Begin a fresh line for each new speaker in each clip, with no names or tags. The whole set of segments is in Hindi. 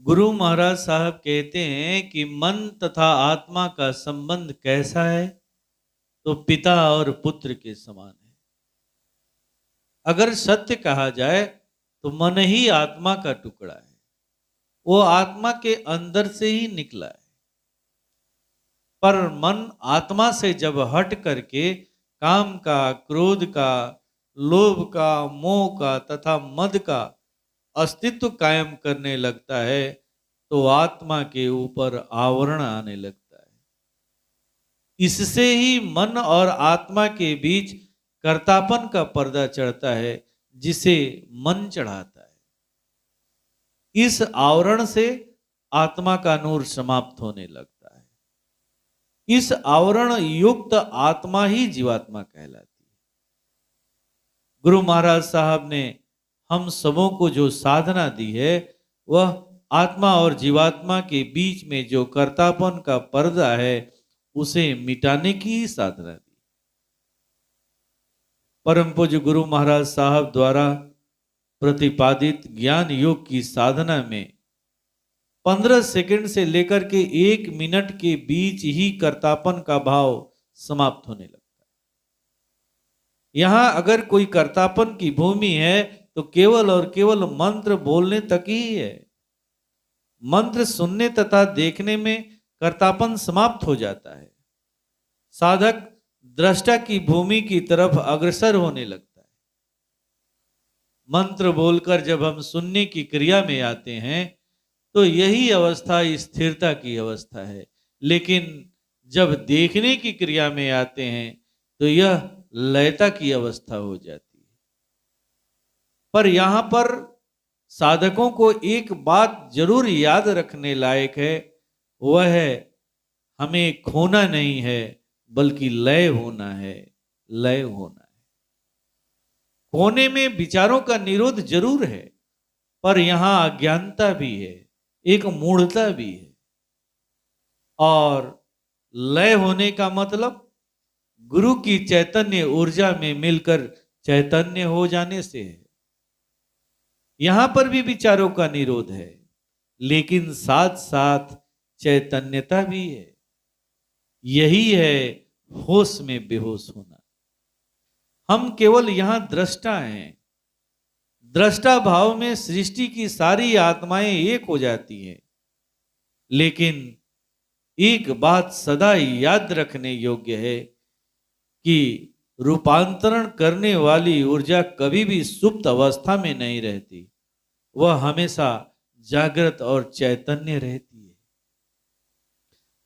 गुरु महाराज साहब कहते हैं कि मन तथा आत्मा का संबंध कैसा है, तो पिता और पुत्र के समान है। अगर सत्य कहा जाए तो मन ही आत्मा का टुकड़ा है। वो आत्मा के अंदर से ही निकला है। पर मन आत्मा से जब हट करके काम का, क्रोध का, लोभ का, मोह का तथा मद का अस्तित्व कायम करने लगता है तो आत्मा के ऊपर आवरण आने लगता है। इससे ही मन और आत्मा के बीच कर्तापन का पर्दा चढ़ता है, जिसे मन चढ़ाता है। इस आवरण से आत्मा का नूर समाप्त होने लगता है। इस आवरण युक्त आत्मा ही जीवात्मा कहलाती है। गुरु महाराज साहब ने हम सबों को जो साधना दी है, वह आत्मा और जीवात्मा के बीच में जो कर्तापन का पर्दा है, उसे मिटाने की ही साधना दी। परम पूज्य गुरु महाराज साहब द्वारा प्रतिपादित ज्ञान योग की साधना में 15 सेकंड से लेकर के 1 मिनट के बीच ही कर्तापन का भाव समाप्त होने लगता है। यहां अगर कोई कर्तापन की भूमि है तो केवल और केवल मंत्र बोलने तक ही है। मंत्र सुनने तथा देखने में कर्तापन समाप्त हो जाता है। साधक दृष्टा की भूमि की तरफ अग्रसर होने लगता है। मंत्र बोलकर जब हम सुनने की क्रिया में आते हैं तो यही अवस्था स्थिरता की अवस्था है, लेकिन जब देखने की क्रिया में आते हैं तो यह लयता की अवस्था हो जाती है। पर यहां पर साधकों को एक बात जरूर याद रखने लायक है, वह है हमें खोना नहीं है बल्कि लय होना है। लय होना है। खोने में विचारों का निरोध जरूर है, पर यहां अज्ञानता भी है, एक मूढ़ता भी है। और लय होने का मतलब गुरु की चैतन्य ऊर्जा में मिलकर चैतन्य हो जाने से है। यहां पर भी विचारों का निरोध है, लेकिन साथ साथ चैतन्यता भी है। यही है होश में बेहोश होना। हम केवल यहां दृष्टा हैं। दृष्टा भाव में सृष्टि की सारी आत्माएं एक हो जाती हैं, लेकिन एक बात सदा याद रखने योग्य है कि रूपांतरण करने वाली ऊर्जा कभी भी सुप्त अवस्था में नहीं रहती। वह हमेशा जागृत और चैतन्य रहती है।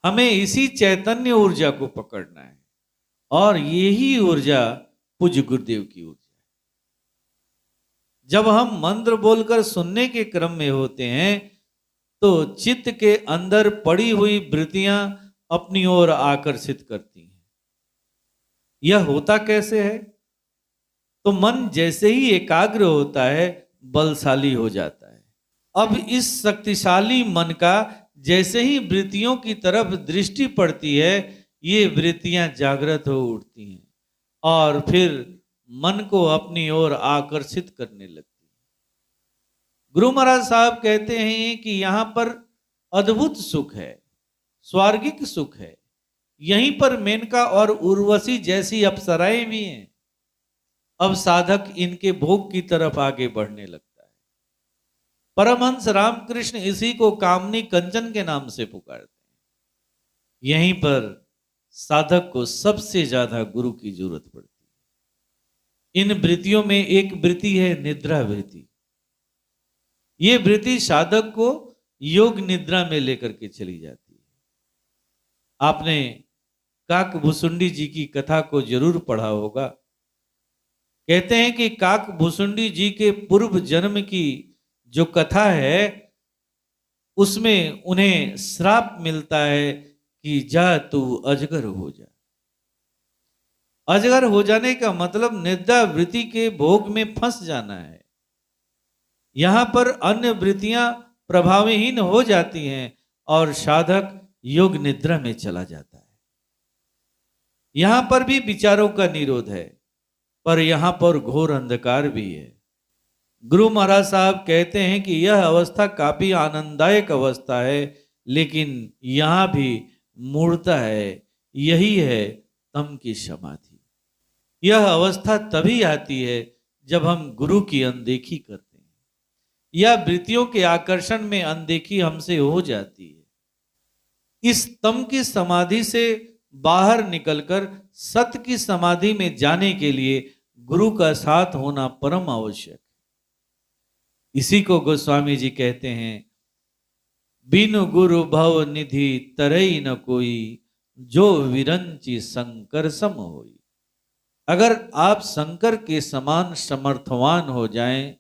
हमें इसी चैतन्य ऊर्जा को पकड़ना है, और यही ऊर्जा पूज्य गुरुदेव की ऊर्जा है। जब हम मंत्र बोलकर सुनने के क्रम में होते हैं तो चित्त के अंदर पड़ी हुई वृत्तियां अपनी ओर आकर्षित करती हैं। यह होता कैसे है? तो मन जैसे ही एकाग्र होता है, बलशाली हो जाता है। अब इस शक्तिशाली मन का जैसे ही वृत्तियों की तरफ दृष्टि पड़ती है, ये वृत्तियां जागृत हो उठती हैं और फिर मन को अपनी ओर आकर्षित करने लगती हैं। गुरु महाराज साहब कहते हैं कि यहां पर अद्भुत सुख है, स्वर्गिक सुख है। यहीं पर मेनका और उर्वशी जैसी अप्सराएं भी हैं। अब साधक इनके भोग की तरफ आगे बढ़ने लगता है। परमहंस रामकृष्ण इसी को कामनी कंचन के नाम से पुकारते हैं। यहीं पर साधक को सबसे ज्यादा गुरु की जरूरत पड़ती है। इन वृत्तियों में एक वृत्ति है निद्रा वृत्ति। ये वृत्ति साधक को योग निद्रा में लेकर के चली जाती है। आपने काकभुसुंडी जी की कथा को जरूर पढ़ा होगा। कहते हैं कि काकभुसुंडी जी के पूर्व जन्म की जो कथा है, उसमें उन्हें श्राप मिलता है कि जा तू अजगर हो जा। अजगर हो जाने का मतलब निद्रा वृत्ति के भोग में फंस जाना है। यहां पर अन्य वृत्तियां प्रभावहीन हो जाती हैं और साधक योग निद्रा में चला जाता है। यहां पर भी विचारों का निरोध है, पर यहां पर घोर अंधकार भी है। गुरु महाराज साहब कहते हैं कि यह अवस्था काफी आनंददायक अवस्था है, लेकिन यहाँ भी मूढ़ता है। यही है तम की समाधि। यह अवस्था तभी आती है जब हम गुरु की अनदेखी करते हैं या वृत्तियों के आकर्षण में अनदेखी हमसे हो जाती है। इस तम की समाधि से बाहर निकलकर सत्य की समाधि में जाने के लिए गुरु का साथ होना परम आवश्यक है। इसी को गोस्वामी जी कहते हैं, बिनु गुरु भव निधि तरई न कोई, जो विरंची शंकर सम होई। अगर आप शंकर के समान समर्थवान हो जाएं,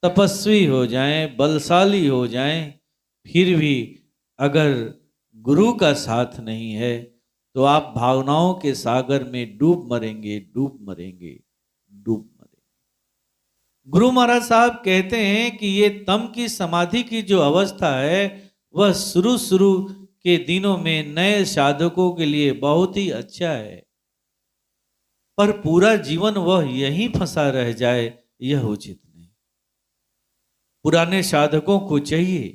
तपस्वी हो जाएं, बलशाली हो जाएं, फिर भी अगर गुरु का साथ नहीं है तो आप भावनाओं के सागर में डूब मरेंगे, डूब मरेंगे, डूब मरेंगे। गुरु महाराज साहब कहते हैं कि ये तम की समाधि की जो अवस्था है वह शुरू के दिनों में नए साधकों के लिए बहुत ही अच्छा है, पर पूरा जीवन वह यहीं फंसा रह जाए यह उचित नहीं। पुराने साधकों को चाहिए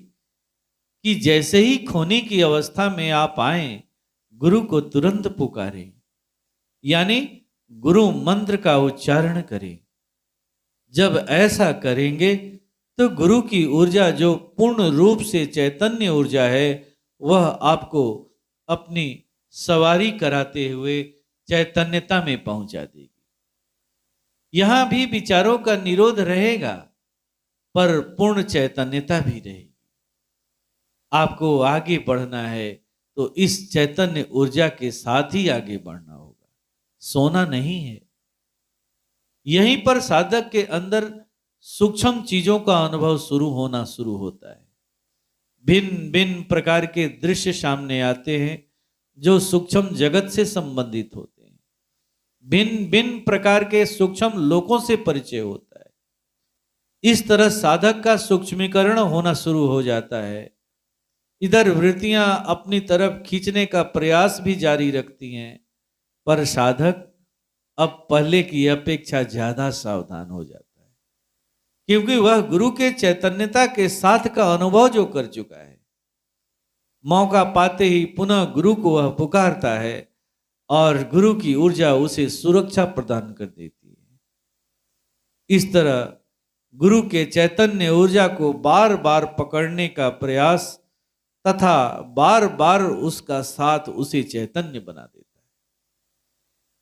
कि जैसे ही खोने की अवस्था में आप आए, गुरु को तुरंत पुकारें, यानी गुरु मंत्र का उच्चारण करें। जब ऐसा करेंगे तो गुरु की ऊर्जा जो पूर्ण रूप से चैतन्य ऊर्जा है वह आपको अपनी सवारी कराते हुए चैतन्यता में पहुंचा देगी। यहां भी विचारों का निरोध रहेगा, पर पूर्ण चैतन्यता भी रहेगी। आपको आगे बढ़ना है तो इस चैतन्य ऊर्जा के साथ ही आगे बढ़ना होगा, सोना नहीं है। यहीं पर साधक के अंदर सूक्ष्म चीजों का अनुभव होना शुरू होता है। भिन्न भिन्न प्रकार के दृश्य सामने आते हैं जो सूक्ष्म जगत से संबंधित होते हैं। भिन्न भिन्न प्रकार के सूक्ष्म लोकों से परिचय होता है। इस तरह साधक का सूक्ष्मीकरण होना शुरू हो जाता है। इधर वृत्तियां अपनी तरफ खींचने का प्रयास भी जारी रखती हैं, पर साधक अब पहले की अपेक्षा ज्यादा सावधान हो जाता है, क्योंकि वह गुरु के चैतन्यता के साथ का अनुभव जो कर चुका है। मौका पाते ही पुनः गुरु को वह पुकारता है और गुरु की ऊर्जा उसे सुरक्षा प्रदान कर देती है। इस तरह गुरु के चैतन्य ऊर्जा को बार बार पकड़ने का प्रयास तथा बार बार उसका साथ उसे चैतन्य बना देता है।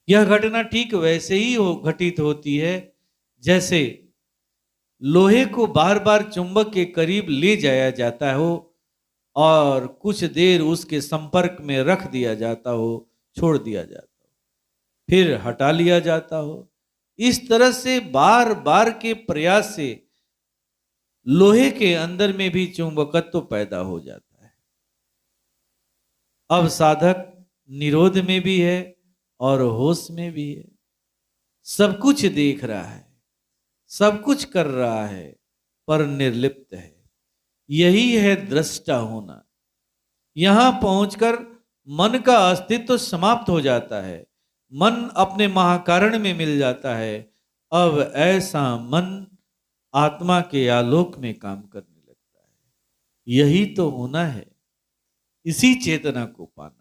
यह घटना ठीक वैसे ही घटित होती है जैसे लोहे को बार बार चुंबक के करीब ले जाया जाता हो और कुछ देर उसके संपर्क में रख दिया जाता हो, छोड़ दिया जाता हो, फिर हटा लिया जाता हो। इस तरह से बार बार के प्रयास से लोहे के अंदर में भी चुंबकत्व पैदा हो जाता है। अब साधक निरोध में भी है और होश में भी है, सब कुछ देख रहा है, सब कुछ कर रहा है, पर निर्लिप्त है। यही है दृष्टा होना। यहां पहुंचकर मन का अस्तित्व समाप्त हो जाता है, मन अपने महाकारण में मिल जाता है। अब ऐसा मन आत्मा के आलोक में काम करने लगता है। यही तो होना है, इसी चेतना को पाना।